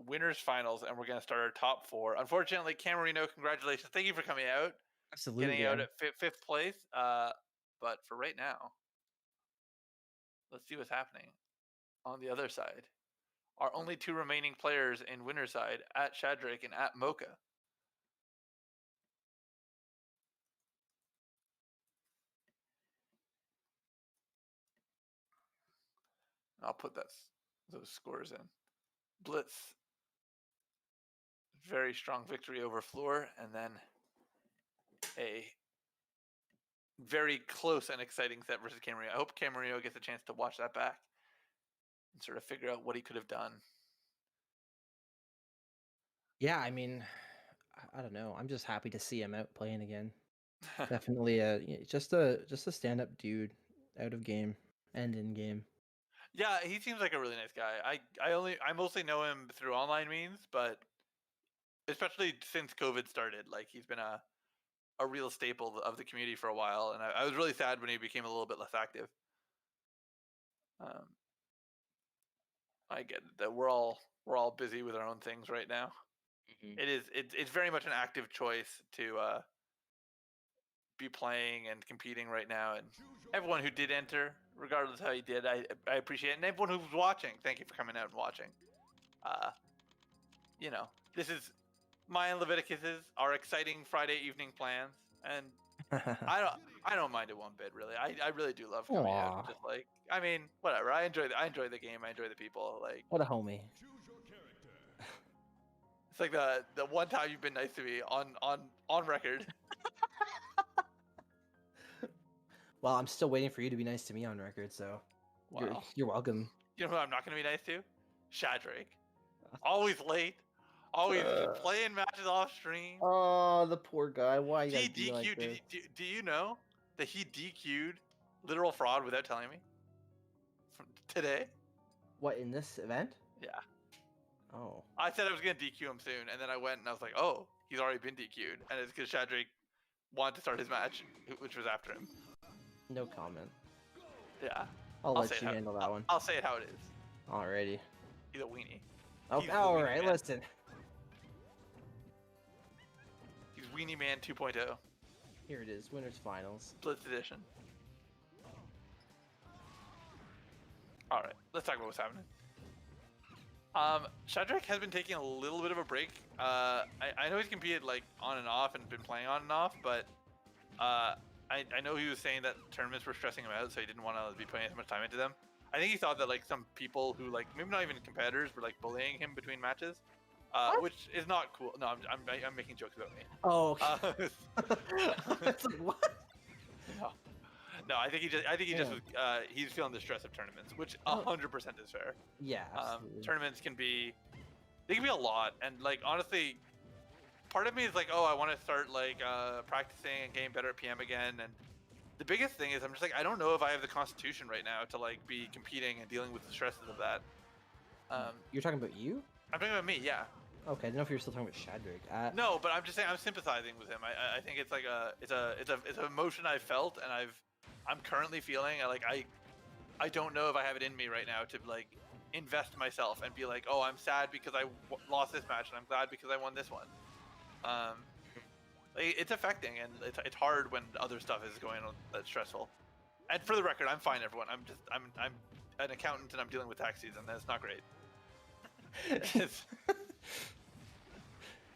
winners finals, and we're going to start our top 4. Unfortunately, Camerino, congratulations. Thank you for coming out. Absolutely. Getting out at 5th place. But for right now, let's see what's happening on the other side. Our only 2 remaining players in winner's side, at Shadrake and at Mocha. I'll put those scores in. Blitz. Very strong victory over Floor, and then a very close and exciting set versus Camerino. I hope Camerino gets a chance to watch that back and sort of figure out what he could have done. Yeah, I mean, I don't know. I'm just happy to see him out playing again. Definitely just a stand-up dude out of game and in game. Yeah, he seems like a really nice guy. I mostly know him through online means, but especially since COVID started, like he's been a real staple of the community for a while, and I was really sad when he became a little bit less active. I get it, that we're all busy with our own things right now. Mm-hmm. It's very much an active choice to be playing and competing right now, and everyone who did enter, regardless of how you did, I appreciate it, and everyone who's watching, thank you for coming out and watching. This is my and Leviticus's our exciting Friday evening plans, and I don't mind it one bit, really. I really do love coming out. Just like, I mean, whatever. I enjoy the game. I enjoy the people. Like, what a homie. It's like the one time you've been nice to me on record. Well, I'm still waiting for you to be nice to me on record, so you're welcome. You know who I'm not going to be nice to? Shadrake. Always late. Always playing matches off stream. Oh, the poor guy. Why you gotta be like this? Do you know that he DQ'd Literal Fraud without telling me? Today? What, in this event? Yeah. Oh. I said I was going to DQ him soon, and then I went and I was like, oh, he's already been DQ'd. And it's because Shadrake wanted to start his match, which was after him. No comment. Yeah. I'll let you handle that one. I'll say it how it is. Alrighty. He's a weenie. Oh, alright, listen. He's Weenie Man 2.0. Here it is, Winners Finals. Blitz Edition. Alright, let's talk about what's happening. Shadrake has been taking a little bit of a break. I know he's competed like on and off and been playing on and off, but I know he was saying that tournaments were stressing him out, so he didn't want to be putting as much time into them. I think he thought that like some people who like maybe not even competitors were like bullying him between matches, which is not cool. No, I'm making jokes about me. Oh, okay. It's like, what? No, I think he just was, he's feeling the stress of tournaments, which 100% is fair. Yeah, absolutely. Tournaments can be a lot, and like honestly, part of me is like, oh, I want to start like practicing and getting better at PM again, and the biggest thing is I'm just like, I don't know if I have the constitution right now to like be competing and dealing with the stresses of that. You're talking about you? I'm talking about me, yeah. Okay, I didn't know if you were still talking about Shadrake. No, but I'm just saying I'm sympathizing with him. I think it's like it's an emotion I've felt and I'm currently feeling. I don't know if I have it in me right now to like invest myself and be like, oh, I'm sad because I lost this match and I'm glad because I won this one. It's affecting, and it's hard when other stuff is going on that's stressful. And for the record, I'm fine, everyone. I'm an accountant and I'm dealing with tax season. That's not great.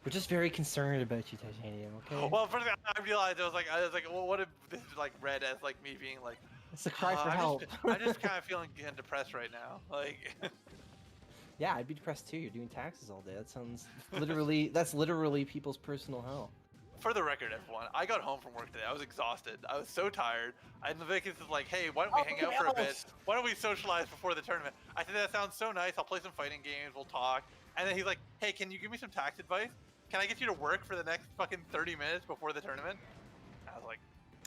We're just very concerned about you, Titanium. Okay. Well, first I realized I was like, well, what if this is like read as like me being like, it's a cry for help. I'm just kind of feeling depressed right now. Like. Yeah, I'd be depressed too. You're doing taxes all day. That sounds that's literally people's personal hell. For the record, everyone, I got home from work today. I was exhausted. I was so tired. And Leviticus is like, hey, why don't we hang out for a bit? Why don't we socialize before the tournament? I said, that sounds so nice. I'll play some fighting games. We'll talk. And then he's like, hey, can you give me some tax advice? Can I get you to work for the next fucking 30 minutes before the tournament? I was like,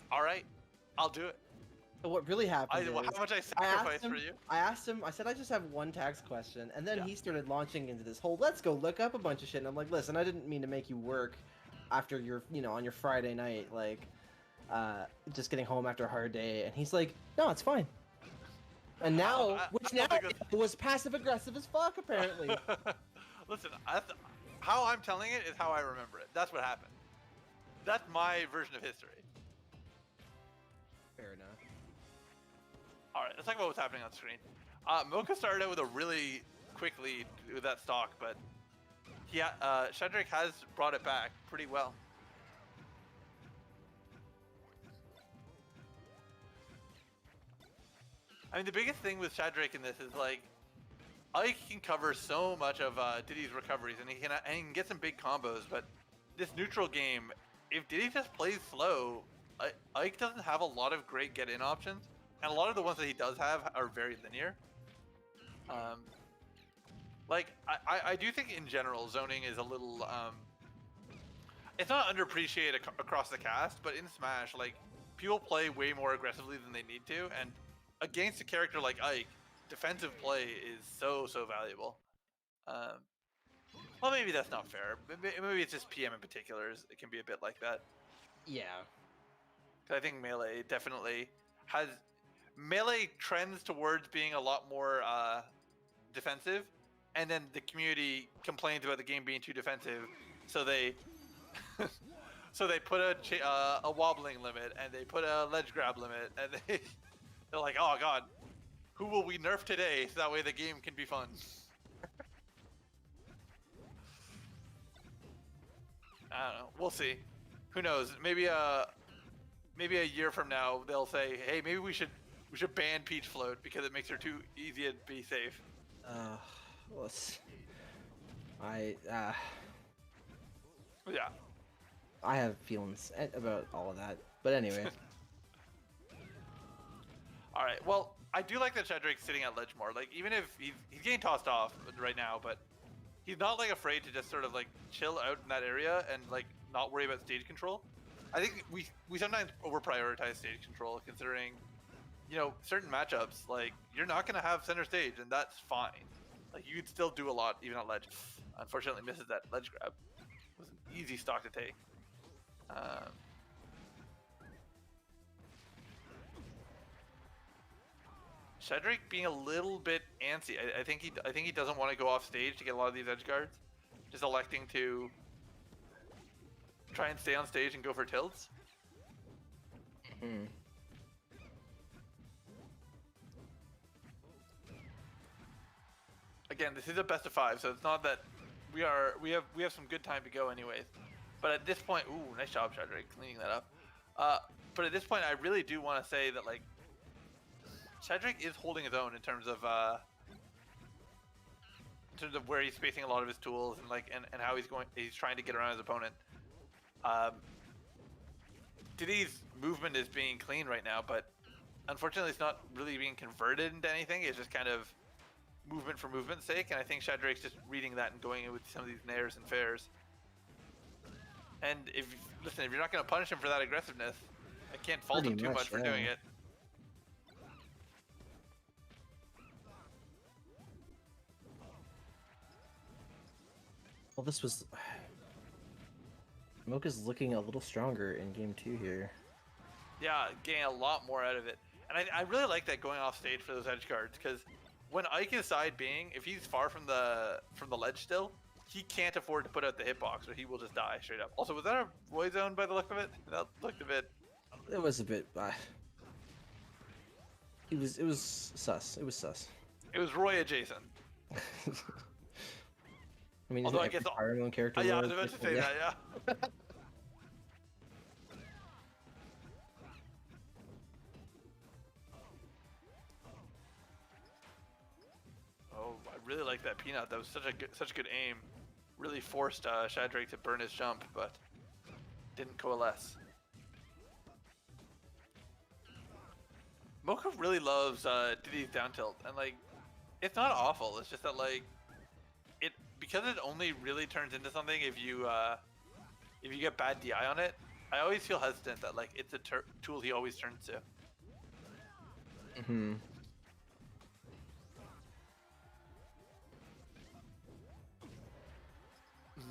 all right, I'll do it. So what really happened how much I sacrificed for you? I asked him, I said I just have one tax question. And then he started launching into this whole, let's go look up a bunch of shit. And I'm like, listen, I didn't mean to make you work after your, on your Friday night, like, just getting home after a hard day. And he's like, no, it's fine. And now, it was passive aggressive as fuck, apparently. Listen, how I'm telling it is how I remember it. That's what happened. That's my version of history. Fair enough. All right, let's talk about what's happening on screen. Mocha started out with a really quick lead with that stock, but Shadrake has brought it back pretty well. I mean, the biggest thing with Shadrake in this is like, Ike can cover so much of Diddy's recoveries, and he can get some big combos. But this neutral game, if Diddy just plays slow, Ike doesn't have a lot of great get-in options, and a lot of the ones that he does have are very linear. Like I do think in general zoning is a little it's not underappreciated across the cast, but in Smash, like people play way more aggressively than they need to, and against a character like Ike, defensive play is so valuable. Well, maybe that's not fair. Maybe it's just PM in particular. It can be a bit like that. Yeah. Because I think Melee definitely has... Melee trends towards being a lot more defensive, and then the community complains about the game being too defensive, so they... so they put a wobbling limit, and they put a ledge grab limit, and they're like, oh god, who will we nerf today so that way the game can be fun? I don't know. We'll see. Who knows? Maybe a year from now they'll say, hey, maybe we should ban Peach Float because it makes her too easy to be safe. Yeah. I have feelings about all of that, but anyway. All right. Well, I do like that Shadrake's sitting at ledge more. Like, even if he's getting tossed off right now, but he's not like afraid to just sort of like chill out in that area and like not worry about stage control. I think we sometimes over prioritize stage control, considering, you know, certain matchups, like you're not gonna have center stage, and that's fine. Like you could still do a lot even at ledge. Unfortunately, misses that ledge grab. It was an easy stock to take. Shadrake being a little bit antsy. I think he doesn't want to go off stage to get a lot of these edge guards. Just electing to try and stay on stage and go for tilts. Mm-hmm. Again, this is a best of 5, so it's not that we have some good time to go anyways. But at this point, ooh, nice job, Shadrake, cleaning that up. But at this point, I really do want to say that like Shadrake is holding his own in terms of where he's spacing a lot of his tools and like and how he's trying to get around his opponent. Diddy's movement is being clean right now, but unfortunately, it's not really being converted into anything. It's just kind of movement for movement's sake, and I think Shadrake's just reading that and going in with some of these nairs and fairs. And if you're not going to punish him for that aggressiveness, I can't fault him too much for doing it. Well, this was... Mocha's looking a little stronger in game 2 here. Yeah, getting a lot more out of it. And I really like that going off stage for those edge guards, because when Ike is side being, if he's far from the ledge still, he can't afford to put out the hitbox, or he will just die straight up. Also, was that a Roy zone by the look of it? That looked a bit... It was a bit... It was sus. It was sus. It was Roy adjacent. I mean, although I guess Fire Emblem character. Yeah, I was about to say that. Yeah. Oh, I really like that peanut. That was such good aim. Really forced Shadrake to burn his jump, but didn't coalesce. Mocha really loves Diddy's down tilt, and like, it's not awful. It's just that like, because it only really turns into something if you get bad DI on it. I always feel hesitant that like it's a tool he always turns to. Mm-hmm.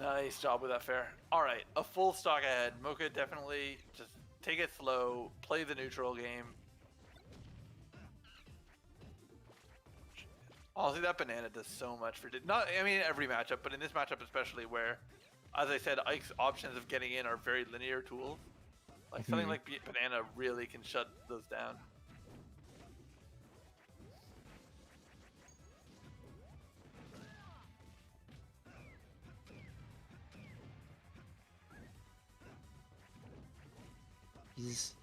Nice job with that fair. All right, a full stock ahead. Mocha definitely just take it slow, play the neutral game. Honestly, that banana does so much for Diddy. Not, I mean, every matchup, but in this matchup especially, where, as I said, Ike's options of getting in are very linear tools. Like something like banana really can shut those down. He's...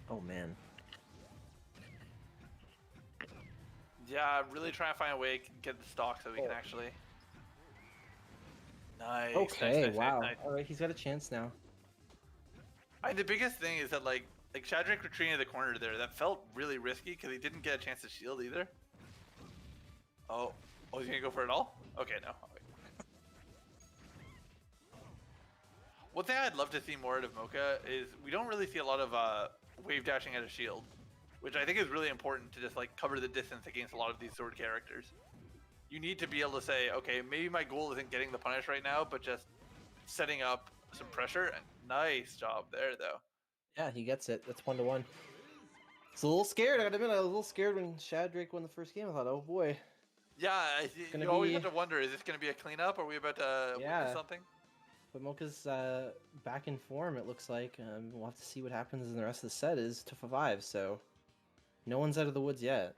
Oh man. Yeah, really trying to find a way to get the stock so we can actually. Nice. Okay, nice, wow. Nice. All right, he's got a chance now. The biggest thing is that like Shadrake retreating to the corner there, that felt really risky because he didn't get a chance to shield either. Oh, he's gonna go for it all? Okay, no. One thing I'd love to see more out of Mocha is we don't really see a lot of wave dashing out of shield, which I think is really important to just like cover the distance against a lot of these sword characters. You need to be able to say, okay, maybe my goal isn't getting the punish right now, but just setting up some pressure. And nice job there, though. Yeah, he gets it. That's 1-1. It's a little scared. I gotta admit, I was a little scared when Shadrake won the first game. I thought, oh boy. Yeah, you always have to wonder, is this going to be a cleanup? Are we about to witness something? But Mocha's back in form, it looks like. We'll have to see what happens in the rest of the set. Is 2-5, so no one's out of the woods yet.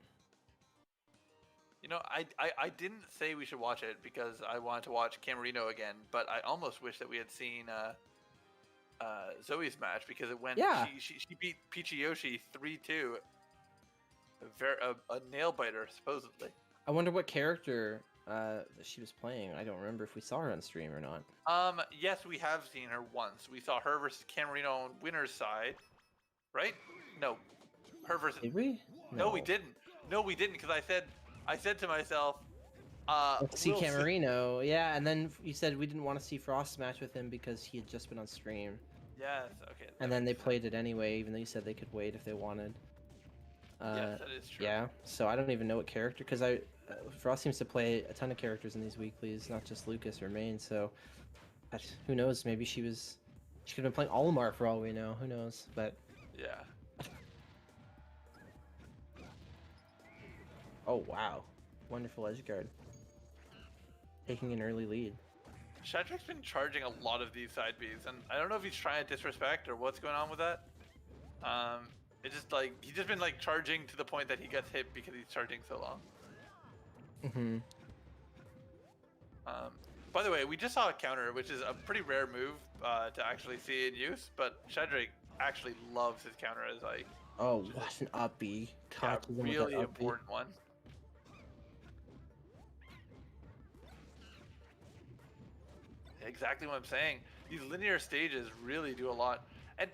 You know, I didn't say we should watch it because I wanted to watch Camerino again, but I almost wish that we had seen Zoe's match because it went. Yeah. She beat Peachy Yoshi 3-2. A nail biter, supposedly. I wonder what character she was playing. I don't remember if we saw her on stream or not. Yes, we have seen her once. We saw her versus Camerino on winner's side, right? No, her versus. Did we? No, we didn't. No, we didn't because I said to myself, let's see Camerino. Yeah, and then you said we didn't want to see Frost's match with him because he had just been on stream. Yes, okay. And then they played it anyway, even though you said they could wait if they wanted. Yes, that is true. Yeah, so I don't even know what character, because Frost seems to play a ton of characters in these weeklies, not just Lucas or Main, so who knows, maybe she could have been playing Olimar for all we know, who knows, but... Yeah. Oh, wow. Wonderful edge guard. Taking an early lead. Shadrake's been charging a lot of these side Bs, and I don't know if he's trying to disrespect or what's going on with that. It's just like, he's just been like charging to the point that he gets hit because he's charging so long. Mm-hmm. By the way, we just saw a counter, which is a pretty rare move to actually see in use, but Shadrake actually loves his counter as like... Oh, what an up B. Yeah, really important one. Exactly what I'm saying. These linear stages really do a lot. And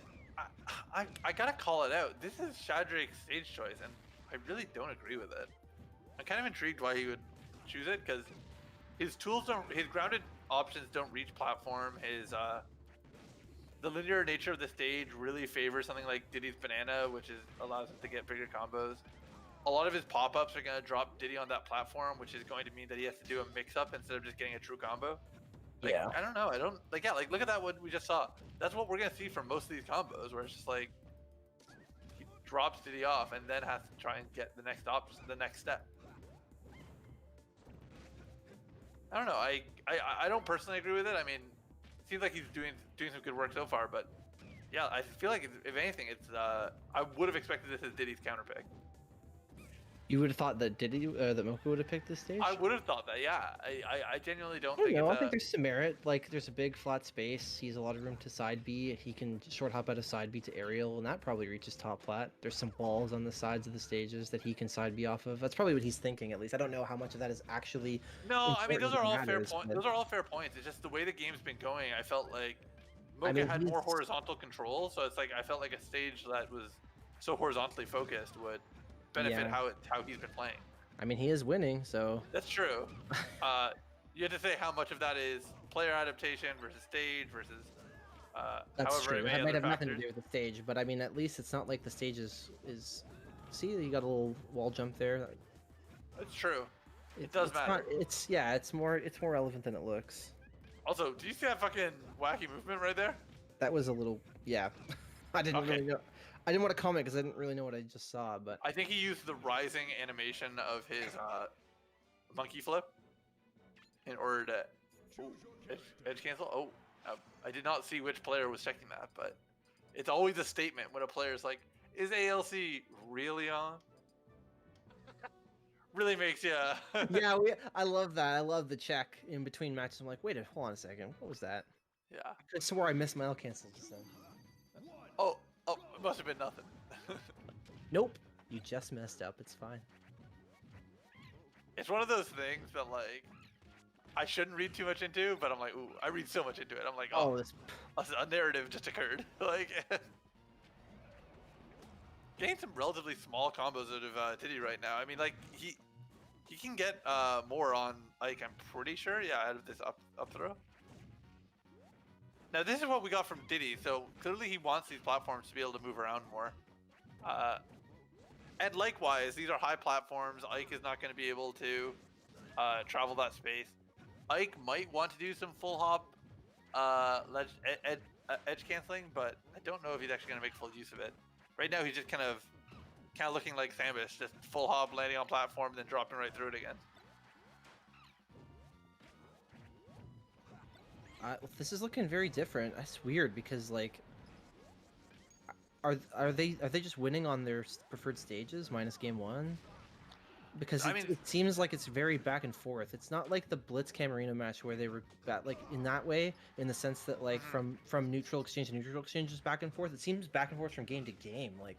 I gotta call it out. This is Shadrake's stage choice, and I really don't agree with it. I'm kind of intrigued why he would choose it, because his grounded options don't reach platform. The linear nature of the stage really favors something like Diddy's banana, which allows him to get bigger combos. A lot of his pop-ups are gonna drop Diddy on that platform, which is going to mean that he has to do a mix-up instead of just getting a true combo. Like, yeah. I don't know. Look at that one we just saw. That's what we're gonna see from most of these combos, where it's just like he drops Diddy off and then has to try and get the next step. I don't know. I don't personally agree with it. I mean, it seems like he's doing some good work so far, but yeah, I feel like if anything, it's I would have expected this as Diddy's counter pick. You would have thought that Diddy, that Mocha would have picked this stage? I would have thought that, yeah. I genuinely don't think I think there's some merit. Like, there's a big flat space. He has a lot of room to side B. He can short hop out of side B to aerial, and that probably reaches top flat. There's some walls on the sides of the stages that he can side B off of. That's probably what he's thinking, at least. I don't know how much of that is actually... No, I mean, those are all fair points. Those are all fair points. It's just the way the game's been going. I felt like Mocha had more horizontal control, so it's like I felt like a stage that was so horizontally focused would benefit how he's been playing. I mean, he is winning, so... That's true. You have to say how much of that is player adaptation versus stage versus That's true. It might have nothing to factors. do with the stage, but I mean, at least it's not like the stage is... See, you got a little wall jump there. That's true. It does matter. It's more relevant than it looks. Also, do you see that fucking wacky movement right there? That was a little... Yeah. I didn't really know. I didn't want to comment because I didn't really know what I just saw, but I think he used the rising animation of his monkey flip in order to edge cancel. Oh, I did not see which player was checking that, but it's always a statement when a player's like, "Is ALC really on?" Really makes you. yeah, I love that. I love the check in between matches. I'm like, wait, hold on a second. What was that? Yeah. I swore I missed my L cancel just then. Oh, it must have been nothing. Nope, you just messed up. It's fine. It's one of those things that like I shouldn't read too much into, but I'm like, ooh, I read so much into it. I'm like, oh, this... a narrative just occurred. Like, getting some relatively small combos out of Diddy right now. I mean, like he can get more on Ike. I'm pretty sure. Yeah, out of this up throw. Now this is what we got from Diddy. So clearly he wants these platforms to be able to move around more. And likewise, these are high platforms. Ike is not going to be able to travel that space. Ike might want to do some full hop edge canceling, but I don't know if he's actually going to make full use of it. Right now, he's just kind of looking like Samus, just full hop, landing on platform, then dropping right through it again. This is looking very different. That's weird because like, are they just winning on their preferred stages minus game one? Because it seems like it's very back and forth. It's not like the Blitz Camarino match where they were like in that way, in the sense that like from neutral exchange to neutral exchange, just back and forth. It seems back and forth from game to game. Like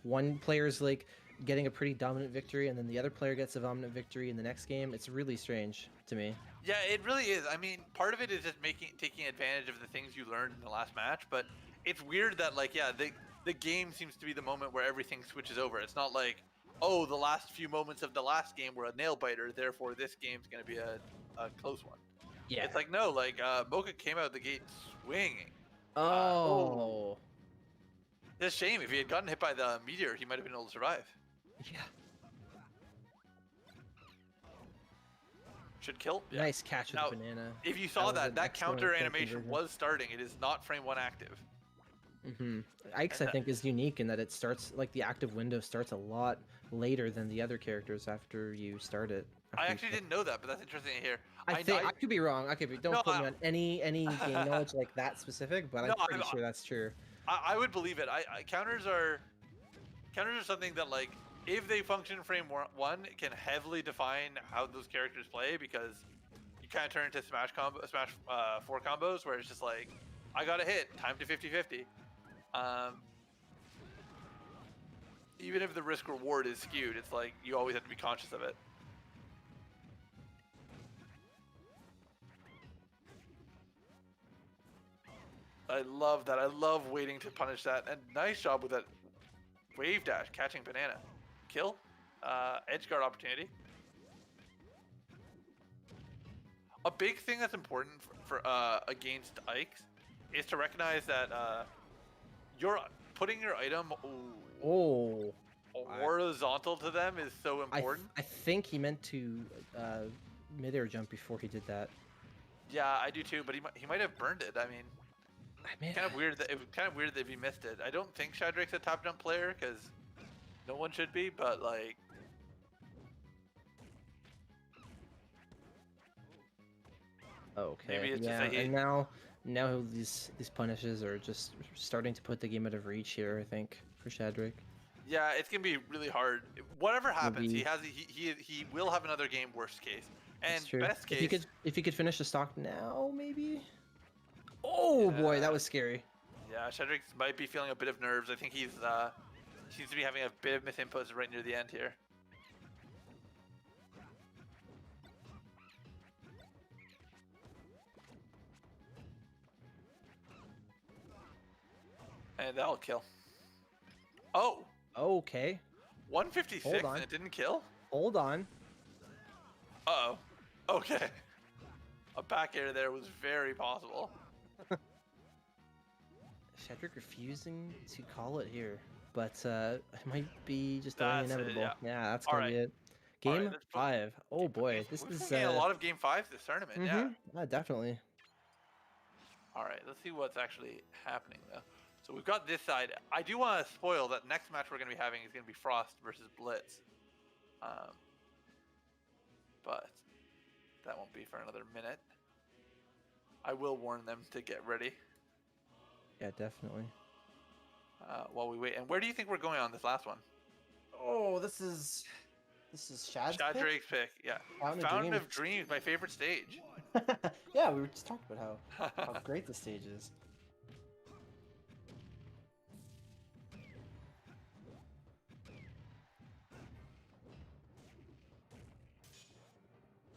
one player's like getting a pretty dominant victory, and then the other player gets a dominant victory in the next game. It's really strange to me. Yeah, it really is. I mean, part of it is just taking advantage of the things you learned in the last match, but it's weird that like, yeah, the game seems to be the moment where everything switches over. It's not like, oh, the last few moments of the last game were a nail biter, therefore this game's going to be a close one. Yeah. It's like, no, like Mocha came out the gate swinging. Oh. It's a shame. If he had gotten hit by the meteor, he might have been able to survive. Yeah. Should kill. Yeah. Nice catch with the banana. If you saw that counter animation was starting. It is not frame one active. Ike's, I think, is unique in that it starts, like, the active window starts a lot later than the other characters after you start it. I actually didn't know that, but that's interesting to hear. I could be wrong. Don't put me on any game knowledge like that specific, but I'm pretty sure that's true. I would believe it. Counters are something that, like, if they function in frame one, it can heavily define how those characters play, because you kind of turn into Smash 4 combos where it's just like, I got a hit, time to 50-50. Even if the risk reward is skewed, it's like you always have to be conscious of it. I love that. I love waiting to punish that. And nice job with that wave dash, catching banana. Kill. Edge guard opportunity. A big thing that's important for against Ikes is to recognize that you're putting your item horizontal to them is so important. I think he meant to midair jump before he did that. Yeah, I do too, but he might have burned it. I mean, kind of weird that if he missed it. I don't think Shadrake's a top jump player because no one should be, but like. Okay. Maybe it's just and now these punishes are just starting to put the game out of reach here, I think, for Shadrake. Yeah, it's gonna be really hard. Whatever happens, he will have another game. Worst case, and best case, if he could finish the stock now, maybe. Oh boy, that was scary. Yeah, Shadrake might be feeling a bit of nerves. I think he seems to be having a bit of misinputs right near the end here. And that'll kill. Oh. Okay. 156 and it didn't kill? Hold on. Uh-oh. Okay. A back air there was very possible. Shadrake refusing to call it here, but it might be just inevitable. Yeah, that's gonna be it. Game 5. Oh boy, this is a lot of game 5s this tournament. Yeah, definitely. All right, let's see what's actually happening though. So we've got this side. I do want to spoil that next match we're going to be having is going to be Frost versus Blitz. But that won't be for another minute. I will warn them to get ready. Yeah, definitely. While we wait. And where do you think we're going on this last one? Oh, this is Shad's Shadrake's pick. Yeah. Fountain of Dreams, my favorite stage. Yeah, we were just talking about how great the stage is.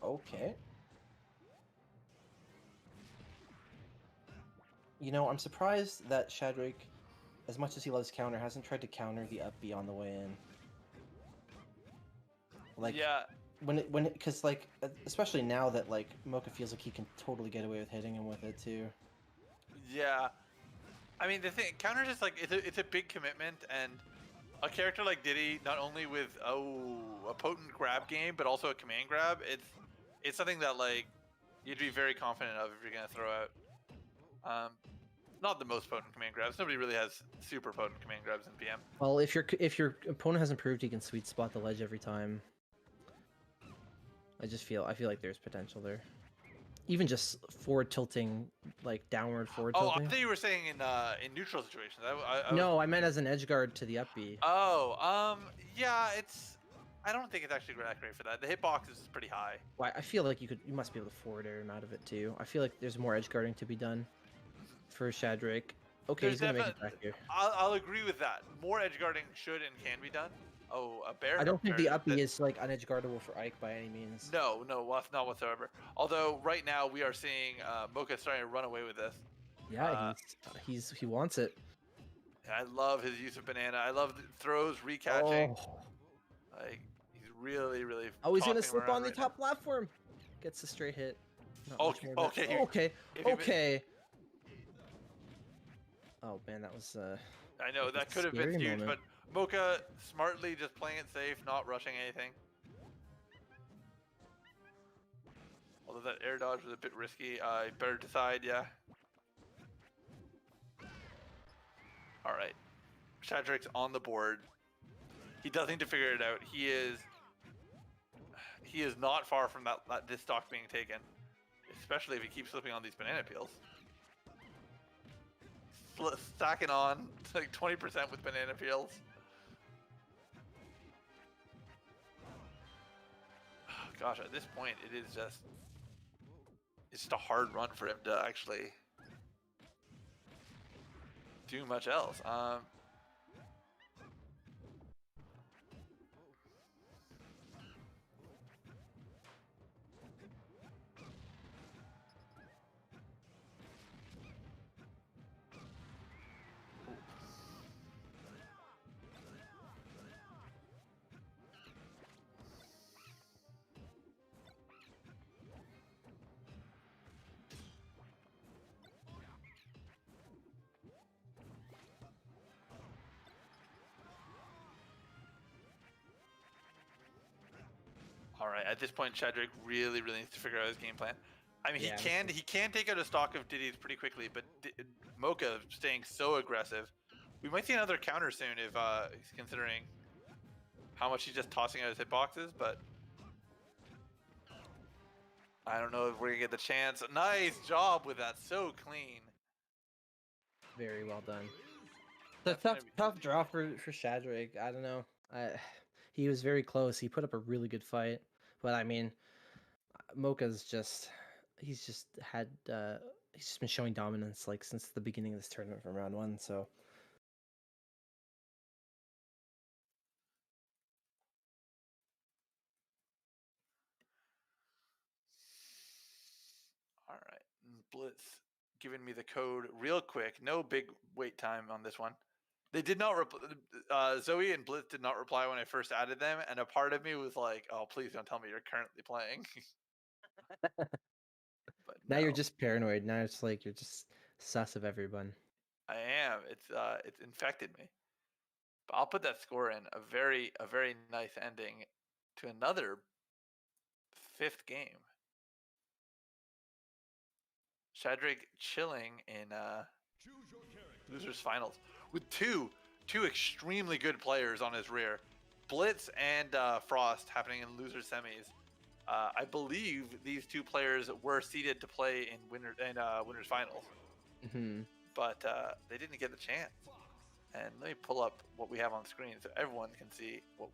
Okay. You know, I'm surprised that Shadrake, as much as he loves counter, hasn't tried to counter the up B on the way in. Like, yeah. Because like, especially now that like Mocha feels like he can totally get away with hitting him with it too. Yeah. I mean, the thing, counter is like, it's a big commitment, and a character like Diddy, not only with a potent grab game, but also a command grab, it's something that like you'd be very confident of if you're gonna throw out. Not the most potent command grabs. Nobody really has super potent command grabs in PM. Well, if your opponent hasn't proved he can sweet spot the ledge every time, I feel like there's potential there. Even just forward tilting, like downward forward tilting. Oh, I thought you were saying in neutral situations. No, I meant as an edge guard to the up B. Oh, yeah, I don't think it's actually that great for that. The hitbox is pretty high. Well, I feel like you must be able to forward air him out of it too. I feel like there's more edge guarding to be done for Shadrake. Okay, he's gonna make it back here. I'll agree with that. More edge guarding should and can be done. Oh, a bear. I don't think the up B is like unedge guardable for Ike by any means. No, not whatsoever. Although right now we are seeing Mocha starting to run away with this. Yeah, he wants it. I love his use of banana. I love the throws, recatching. Oh. Like he's really. Oh, he's gonna slip on the top platform. Gets a straight hit. Okay. Oh man, that was. I know that could have been huge, but Mocha smartly just playing it safe, not rushing anything. Although that air dodge was a bit risky, I better decide. Yeah. All right, Shadrake's on the board. He does need to figure it out. He is not far from this stock being taken, especially if he keeps slipping on these banana peels. Stacking on like 20% with banana peels. Oh, gosh, at this point, it's just a hard run for him to actually do much else. All right, at this point, Shadrake really needs to figure out his game plan. I mean, yeah. he can take out a stock of Diddy's pretty quickly, but Mocha staying so aggressive. We might see another counter soon if he's considering how much he's just tossing out his hitboxes, but I don't know if we're gonna get the chance. Nice job with that, so clean. Very well done. The tough draw for Shadrake. I don't know. He was very close. He put up a really good fight, but I mean, Mocha's he's just been showing dominance like since the beginning of this tournament from round 1. So. All right, Blitz giving me the code real quick. No big wait time on this one. They did not Zoe and Blitz did not reply when I first added them, and a part of me was like, "Oh, please don't tell me you're currently playing." But now you're just paranoid. Now it's like you're just sus of everyone. I am. It's infected me. But I'll put that score in. A very nice ending to another 5th game. Shadrake chilling in losers finals with two extremely good players on his rear, Blitz and Frost happening in losers semis. I believe these two players were seeded to play in winners finals, but they didn't get the chance. And let me pull up what we have on screen so everyone can see what